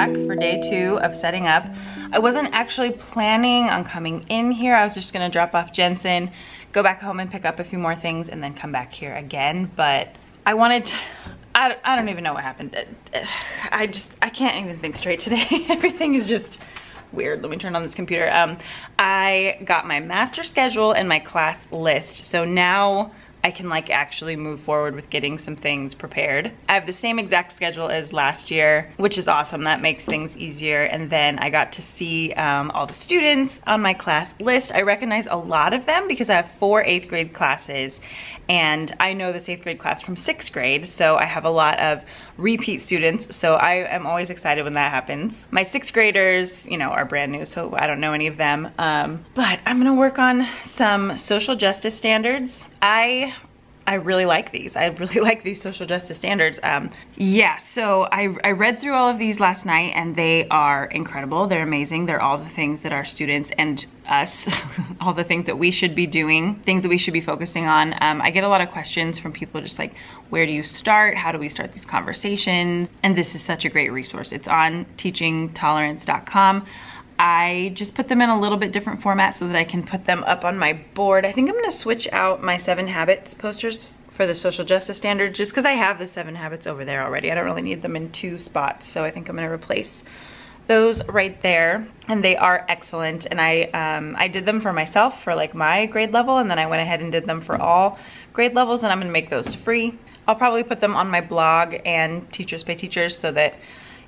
back for day 2 of setting up. I wasn't actually planning on coming in here. I was just gonna drop off Jensen, go back home and pick up a few more things and then come back here again. But I wanted to, I don't even know what happened. I can't even think straight today. Everything is just weird. Let me turn on this computer. I got my master schedule and my class list. So now I can like actually move forward with getting some things prepared. I have the same exact schedule as last year, which is awesome. That makes things easier. And then I got to see all the students on my class list. I recognize a lot of them because I have 4 8th grade classes, and I know this 8th grade class from 6th grade. So I have a lot of repeat students. So I am always excited when that happens. My 6th graders, you know, are brand new, so I don't know any of them. But I'm gonna work on some social justice standards. I really like these. I really like these social justice standards. Yeah, so I read through all of these last night and they are incredible. They're amazing. They're all the things that our students and us, all the things that we should be doing, things that we should be focusing on. I get a lot of questions from people just like, where do you start? How do we start these conversations? And this is such a great resource. It's on teachingtolerance.com. I just put them in a little bit different format so that I can put them up on my board. I think I'm gonna switch out my 7 habits posters for the social justice standards just because I have the 7 habits over there already. I don't really need them in 2 spots, so I think I'm gonna replace those right there. And they are excellent. And I did them for myself for like my grade level, and then I went ahead and did them for all grade levels, and I'm gonna make those free. I'll probably put them on my blog and Teachers Pay Teachers so that,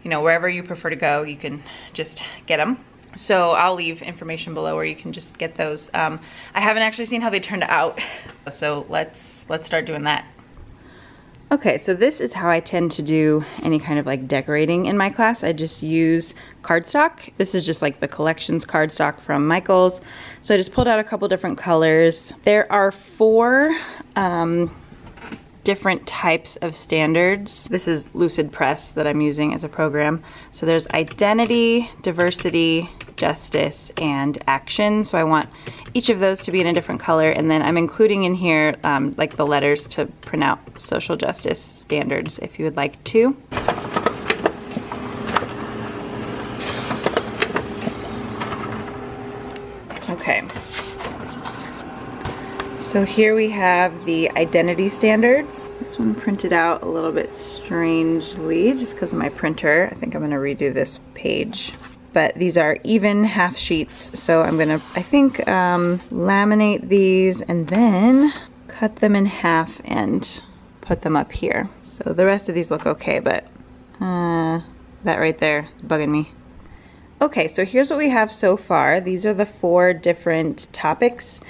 you know, wherever you prefer to go, you can just get them. So I'll leave information below where you can just get those. I haven't actually seen how they turned out, so let's start doing that. Okay, so this is how I tend to do any kind of like decorating in my class. I just use cardstock. This is just like the collections cardstock from Michaels. So I just pulled out a couple different colors. There are 4 different types of standards. This is Lucid Press that I'm using as a program. So there's identity, diversity, justice, and action. So I want each of those to be in a different color, and then I'm including in here like the letters to print out social justice standards if you would like to. Okay. So here we have the identity standards. This one printed out a little bit strangely just because of my printer. I think I'm gonna redo this page. But these are even half sheets. So I'm gonna, I think, laminate these and then cut them in half and put them up here. So the rest of these look okay, but that right there is bugging me. Okay, so here's what we have so far. These are the 4 different topics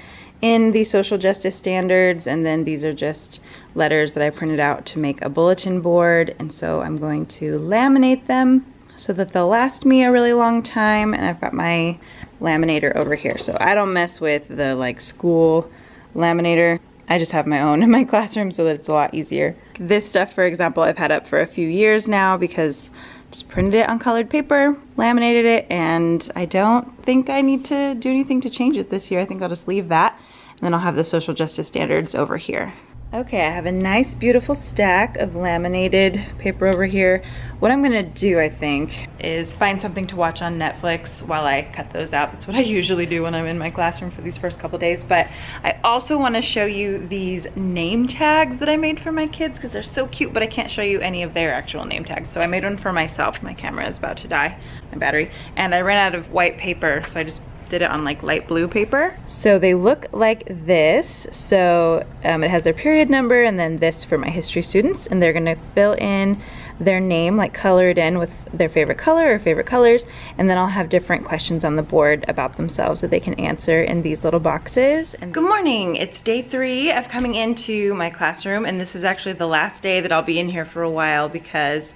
in the social justice standards, and then these are just letters that I printed out to make a bulletin board. And so I'm going to laminate them so that they'll last me a really long time. And I've got my laminator over here. So I don't mess with the like school laminator. I just have my own in my classroom so that it's a lot easier. This stuff, for example, I've had up for a few years now because I just printed it on colored paper, laminated it, and I don't think I need to do anything to change it this year. I think I'll just leave that, and then I'll have the social justice standards over here. Okay, I have a nice, beautiful stack of laminated paper over here. What I'm gonna do, I think, is find something to watch on Netflix while I cut those out. That's what I usually do when I'm in my classroom for these first couple days. But I also wanna show you these name tags that I made for my kids because they're so cute, but I can't show you any of their actual name tags. So I made one for myself. My camera is about to die, my battery. And I ran out of white paper, so I just did it on like light blue paper. So they look like this. So it has their period number and then this for my history students, and they're gonna fill in their name like colored in with their favorite color or favorite colors, and then I'll have different questions on the board about themselves that they can answer in these little boxes. And good morning, it's day 3 of coming into my classroom, and this is actually the last day that I'll be in here for a while because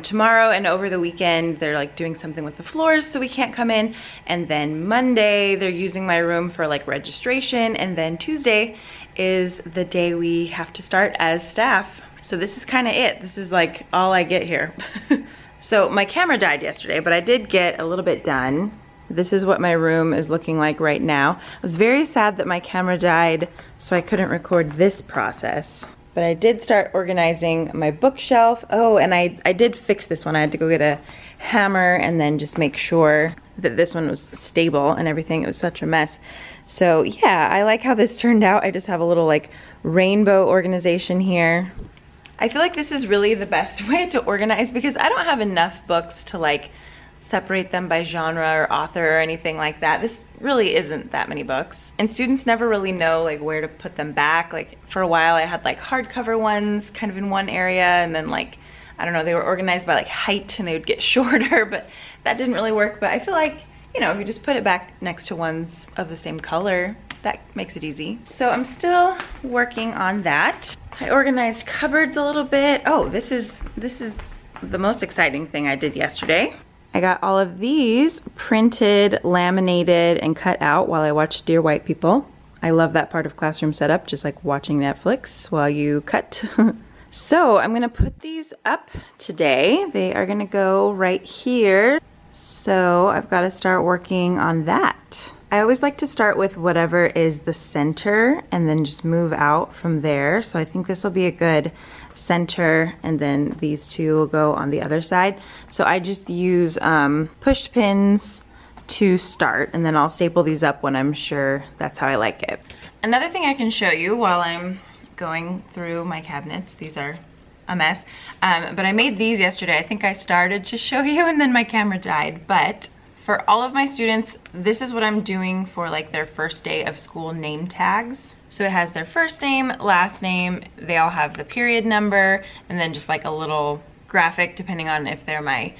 tomorrow and over the weekend they're like doing something with the floors so we can't come in, and then Monday they're using my room for like registration, and then Tuesday is the day we have to start as staff. So this is kind of it. This is like all I get here. So my camera died yesterday, but I did get a little bit done. This is what my room is looking like right now. I was very sad that my camera died so I couldn't record this process. But I did start organizing my bookshelf. Oh, and I did fix this one. I had to go get a hammer and then just make sure that this one was stable and everything. It was such a mess. So yeah, I like how this turned out. I just have a little like rainbow organization here. I feel like this is really the best way to organize because I don't have enough books to like separate them by genre or author or anything like that. This really isn't that many books. And students never really know like where to put them back. Like for a while I had like hardcover ones kind of in one area, and then like, I don't know, they were organized by like height and they would get shorter, but that didn't really work. But I feel like, you know, if you just put it back next to ones of the same color, that makes it easy. So I'm still working on that. I organized cupboards a little bit. Oh, this is the most exciting thing I did yesterday. I got all of these printed, laminated, and cut out while I watched Dear White People. I love that part of classroom setup, just like watching Netflix while you cut. So I'm gonna put these up today. They are gonna go right here. So I've gotta start working on that. I always like to start with whatever is the center and then just move out from there. So I think this will be a good center, and then these two will go on the other side. So I just use push pins to start, and then I'll staple these up when I'm sure that's how I like it. Another thing I can show you while I'm going through my cabinets, these are a mess, but I made these yesterday. I think I started to show you and then my camera died, but for all of my students, this is what I'm doing for like their first day of school name tags. So it has their first name, last name, they all have the period number, and then just like a little graphic depending on if they're my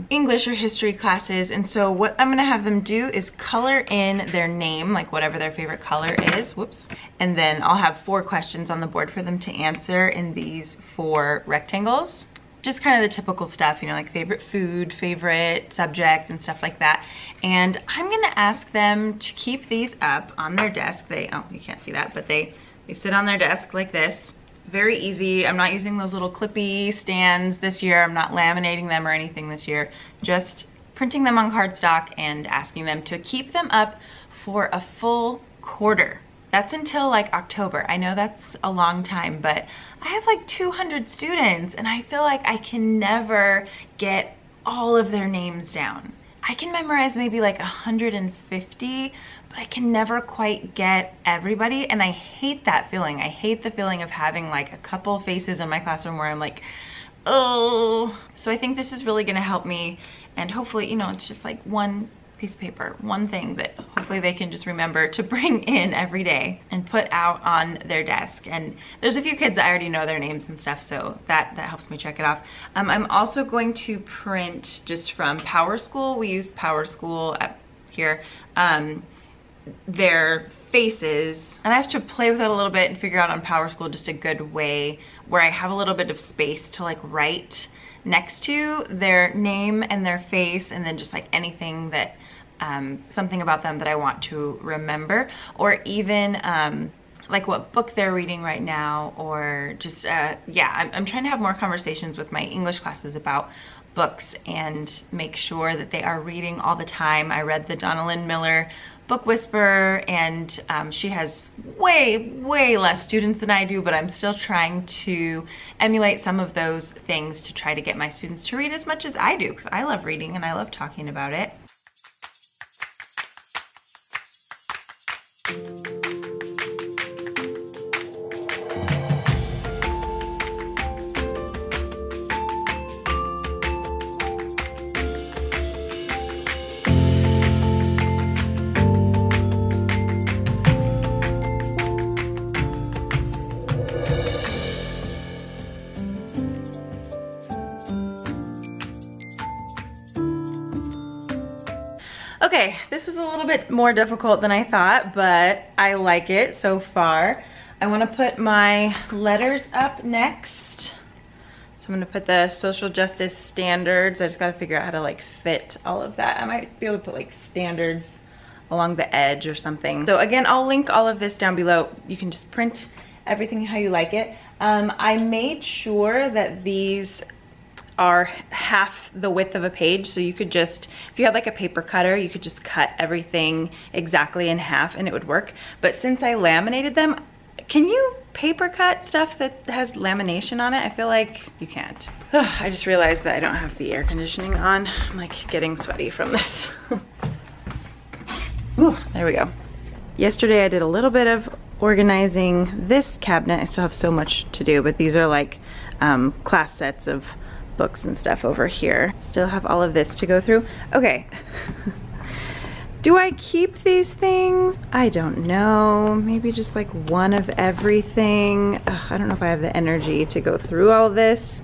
English or history classes. And so what I'm gonna have them do is color in their name, like whatever their favorite color is, whoops. And then I'll have 4 questions on the board for them to answer in these 4 rectangles. Just kind of the typical stuff, you know, like favorite food, favorite subject, and stuff like that. And I'm gonna ask them to keep these up on their desk. Oh, you can't see that, but they sit on their desk like this. Very easy. I'm not using those little clippy stands this year. I'm not laminating them or anything this year. Just printing them on cardstock and asking them to keep them up for a full quarter. That's until like October. I know that's a long time, but I have like 200 students and I feel like I can never get all of their names down. I can memorize maybe like 150, but I can never quite get everybody, and I hate that feeling. I hate the feeling of having like a couple faces in my classroom where I'm like, oh. So I think this is really gonna help me, and hopefully, you know, it's just like one piece of paper, one thing that hopefully they can just remember to bring in every day and put out on their desk. And there's a few kids that I already know their names and stuff, so that helps me check it off. I'm also going to print just from Power School. We use Power School up here. Their faces, and I have to play with it a little bit and figure out on Power School just a good way where I have a little bit of space to like write next to their name and their face, and then just like anything that something about them that I want to remember, or even like what book they're reading right now, or just yeah, I'm trying to have more conversations with my English classes about books and make sure that they are reading all the time. I read the Donalyn Miller Book Whisperer, and she has way less students than I do, but I'm still trying to emulate some of those things to try to get my students to read as much as I do, because I love reading and I love talking about it. Okay, this was a little bit more difficult than I thought, but I like it so far. I want to put my letters up next. So I'm going to put the social justice standards. I just got to figure out how to like fit all of that. I might be able to put like standards along the edge or something. So again, I'll link all of this down below. You can just print everything how you like it. I made sure that these are half the width of a page, so you could just, if you had like a paper cutter, you could just cut everything exactly in half and it would work. But since I laminated them, can you paper cut stuff that has lamination on it. I feel like you can't. I just realized that I don't have the air conditioning on. I'm like getting sweaty from this. Ooh, there we go. Yesterday I did a little bit of organizing this cabinet. I still have so much to do, but these are like class sets of books and stuff over here. Still have all of this to go through. Okay. Do I keep these things? I don't know. Maybe just like one of everything. Ugh, I don't know if I have the energy to go through all of this,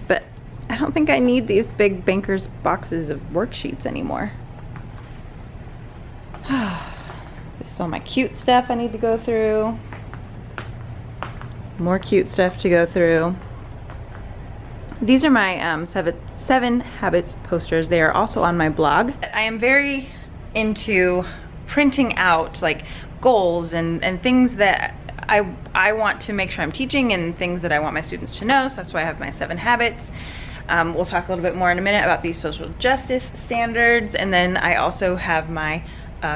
but I don't think I need these big banker's boxes of worksheets anymore. This is all my cute stuff I need to go through. More cute stuff to go through. These are my 7 Habits posters. They are also on my blog. I am very into printing out like goals and things that I want to make sure I'm teaching and things that I want my students to know. So that's why I have my 7 habits. We'll talk a little bit more in a minute about these social justice standards. And then I also have my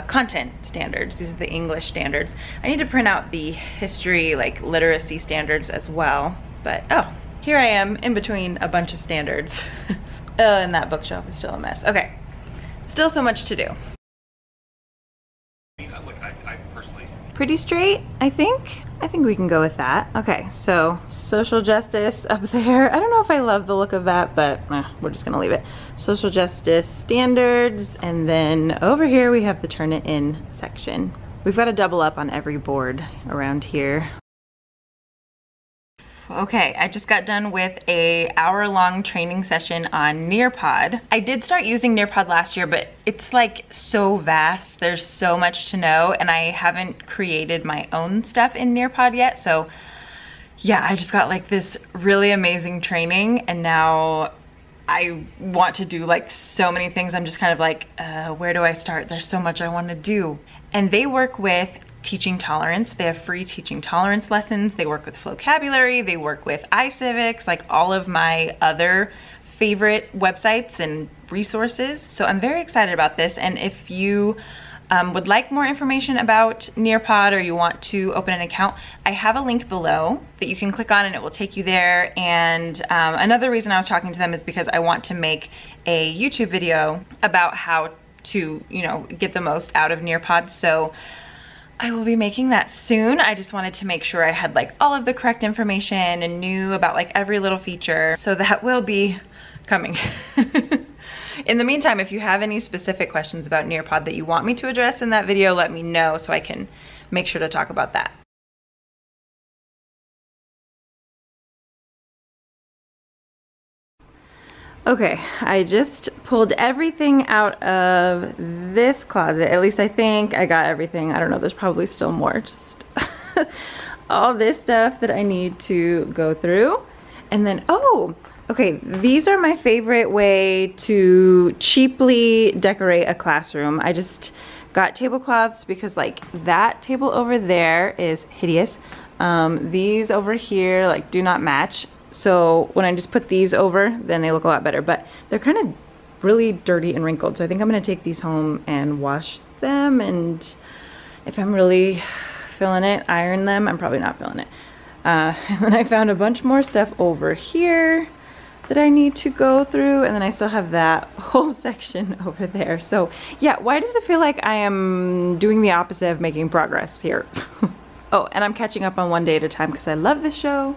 content standards. These are the English standards. I need to print out the history, like literacy standards as well. But oh, here I am in between a bunch of standards. And that bookshelf is still a mess. Okay, still so much to do. Pretty straight, I think. I think we can go with that. Okay, so social justice up there. I don't know if I love the look of that, but we're just gonna leave it. Social justice standards, and then over here we have the turn it in section. We've got to double up on every board around here. Okay, I just got done with a hour-long training session on Nearpod. I did start using Nearpod last year, but it's like so vast. There's so much to know, and I haven't created my own stuff in Nearpod yet. So yeah, I just got like this really amazing training, and now I want to do like so many things. I'm just kind of like, where do I start? There's so much I want to do. And they work with teaching tolerance. They have free teaching tolerance lessons. They work with vocabulary. They work with iCivics, like all of my other favorite websites and resources. So I'm very excited about this. And if you would like more information about Nearpod, or you want to open an account, I have a link below that you can click on and it will take you there. And another reason I was talking to them is because I want to make a YouTube video about how to, you know, get the most out of Nearpod. So I will be making that soon. I just wanted to make sure I had like all of the correct information and knew about like every little feature. So that will be coming. In the meantime, if you have any specific questions about Nearpod that you want me to address in that video, let me know so I can make sure to talk about that. Okay, I just pulled everything out of this closet. At least I think I got everything. I don't know, there's probably still more. Just all this stuff that I need to go through. And then, oh, okay, these are my favorite way to cheaply decorate a classroom. I just got tablecloths because like that table over there is hideous. These over here like do not match. So when I just put these over, then they look a lot better, but they're kind of really dirty and wrinkled. So I think I'm gonna take these home and wash them, and if I'm really feeling it, iron them. I'm probably not feeling it. And then I found a bunch more stuff over here that I need to go through, and then I still have that whole section over there. So yeah, why does it feel like I am doing the opposite of making progress here? Oh, and I'm catching up on One Day at a Time because I love this show.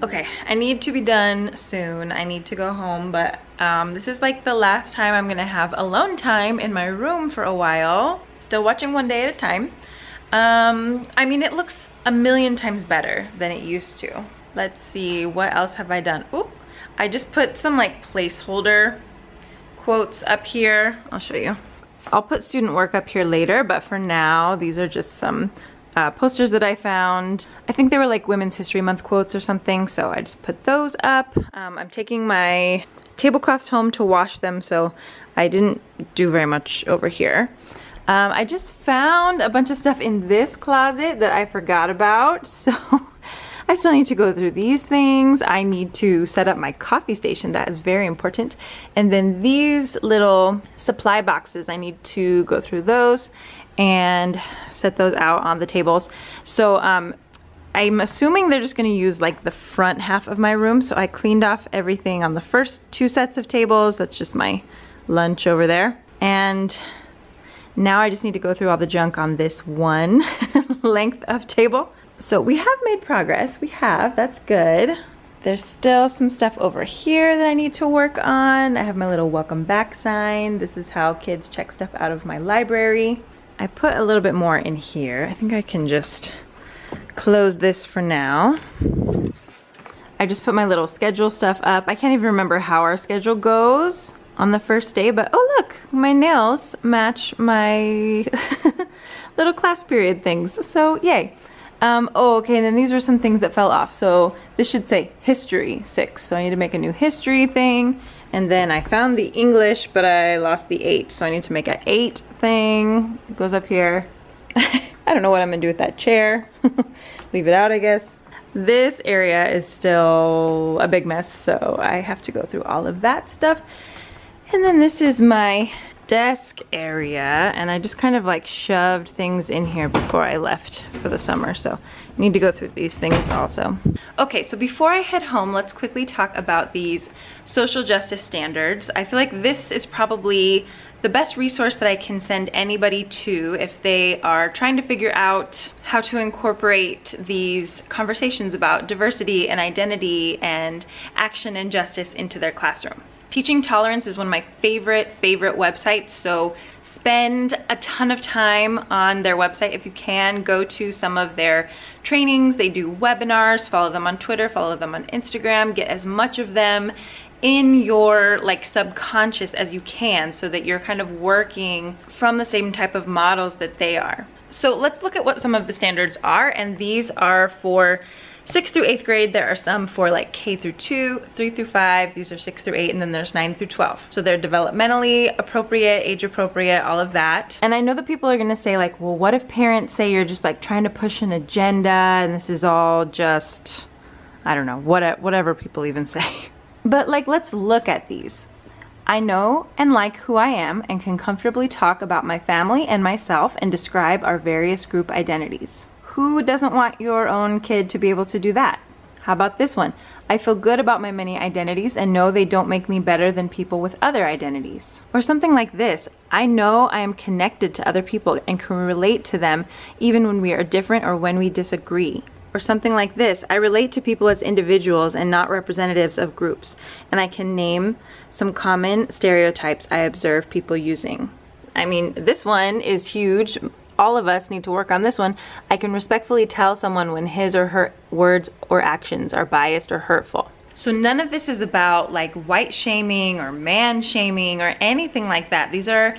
Okay, I need to be done soon. I need to go home, but this is like the last time I'm gonna have alone time in my room for a while. Still watching One Day at a Time. I mean, it looks a million times better than it used to. Let's see, what else have I done? Oop, I just put some like placeholder quotes up here. I'll show you. I'll put student work up here later, but for now, these are just some posters that I found. I think they were like Women's History Month quotes or something, so I just put those up. I'm taking my tablecloths home to wash them, so I didn't do very much over here. I just found a bunch of stuff in this closet that I forgot about, so I still need to go through these things. I need to set up my coffee station. That is very important. And then these little supply boxes, I need to go through those and set those out on the tables. So I'm assuming they're just gonna use like the front half of my room. So I cleaned off everything on the first 2 sets of tables. That's just my lunch over there. And now I just need to go through all the junk on this one length of table. So we have made progress. We have, that's good. There's still some stuff over here that I need to work on. I have my little welcome back sign. This is how kids check stuff out of my library. I put a little bit more in here. I think I can just close this for now. I just put my little schedule stuff up. I can't even remember how our schedule goes on the first day, but oh look, my nails match my little class period things, so yay. Oh, okay, and then these were some things that fell off. So this should say history 6, so I need to make a new history thing. And then I found the English, but I lost the 8, so I need to make an 8 thing. It goes up here. I don't know what I'm gonna do with that chair. Leave it out, I guess. This area is still a big mess, so I have to go through all of that stuff. And then this is my desk area, and I just kind of like shoved things in here before I left for the summer, so I need to go through these things also. Okay, so before I head home, let's quickly talk about these social justice standards. I feel like this is probably the best resource that I can send anybody to if they are trying to figure out how to incorporate these conversations about diversity and identity and action and justice into their classroom. Teaching Tolerance is one of my favorite websites, so spend a ton of time on their website if you can. Go to some of their trainings. They do webinars. Follow them on Twitter, follow them on Instagram. Get as much of them in your like subconscious as you can so that you're kind of working from the same type of models that they are. So let's look at what some of the standards are, and these are for 6th through 8th grade. There are some for like K through 2, 3 through 5, these are 6 through 8, and then there's 9 through 12. So they're developmentally appropriate, age appropriate, all of that. And I know that people are gonna say like, well, what if parents say you're just like trying to push an agenda and this is all just, I don't know, whatever people even say. But like, let's look at these. I know and like who I am and can comfortably talk about my family and myself and describe our various group identities. Who doesn't want your own kid to be able to do that? How about this one? I feel good about my many identities and know they don't make me better than people with other identities. Or something like this. I know I am connected to other people and can relate to them even when we are different or when we disagree. Or something like this. I relate to people as individuals and not representatives of groups. And I can name some common stereotypes I observe people using. I mean, this one is huge. All of us need to work on this one. I can respectfully tell someone when his or her words or actions are biased or hurtful. So none of this is about like white shaming or man shaming or anything like that. These are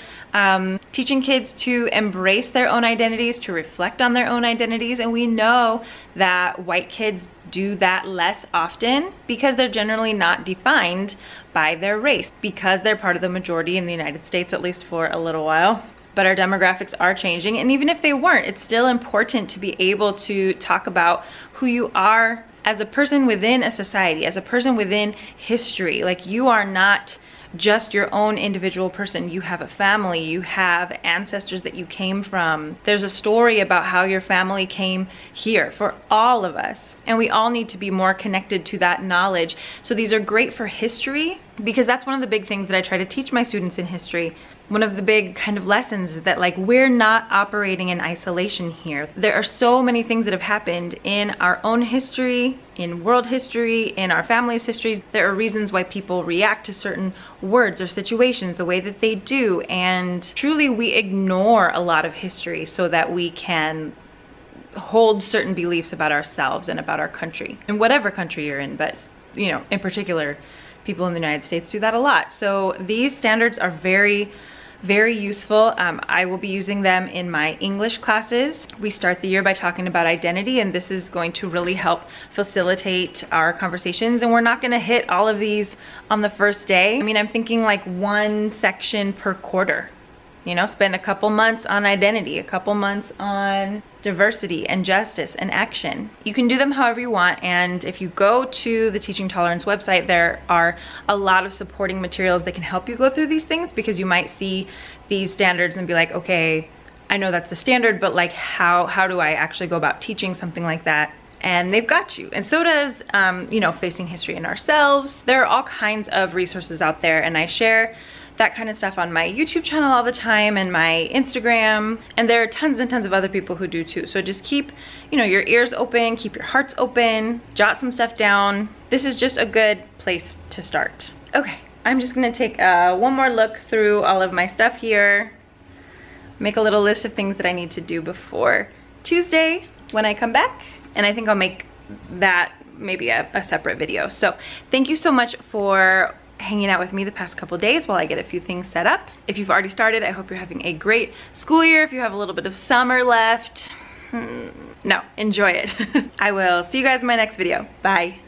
teaching kids to embrace their own identities, to reflect on their own identities. And we know that white kids do that less often because they're generally not defined by their race, because they're part of the majority in the United States, at least for a little while. But our demographics are changing, and even if they weren't, it's still important to be able to talk about who you are as a person within a society, as a person within history. Like, you are not just your own individual person. You have a family, you have ancestors that you came from. There's a story about how your family came here for all of us. And we all need to be more connected to that knowledge. So these are great for history, because that's one of the big things that I try to teach my students in history. One of the big kind of lessons is that like, we're not operating in isolation here. There are so many things that have happened in our own history, in world history, in our family's histories. There are reasons why people react to certain words or situations the way that they do. And truly we ignore a lot of history so that we can hold certain beliefs about ourselves and about our country, in whatever country you're in, but you know, in particular, people in the United States do that a lot. So these standards are very useful. I will be using them in my English classes. We start the year by talking about identity, and this is going to really help facilitate our conversations. And we're not gonna hit all of these on the first day. I mean, I'm thinking like one section per quarter. You know, spend a couple months on identity, a couple months on diversity and justice and action. You can do them however you want, and if you go to the Teaching Tolerance website, there are a lot of supporting materials that can help you go through these things, because you might see these standards and be like, okay, I know that's the standard, but like how do I actually go about teaching something like that? And they've got you. And so does, you know, Facing History in Ourselves. There are all kinds of resources out there, and I share that kind of stuff on my YouTube channel all the time and my Instagram, and there are tons and tons of other people who do too. So just keep, you know, your ears open, keep your hearts open, jot some stuff down. This is just a good place to start. Okay, I'm just gonna take one more look through all of my stuff here, make a little list of things that I need to do before Tuesday when I come back, and I think I'll make that maybe a separate video. So thank you so much for hanging out with me the past couple days while I get a few things set up. If you've already started, I hope you're having a great school year. If you have a little bit of summer left, no, enjoy it. I will see you guys in my next video. Bye.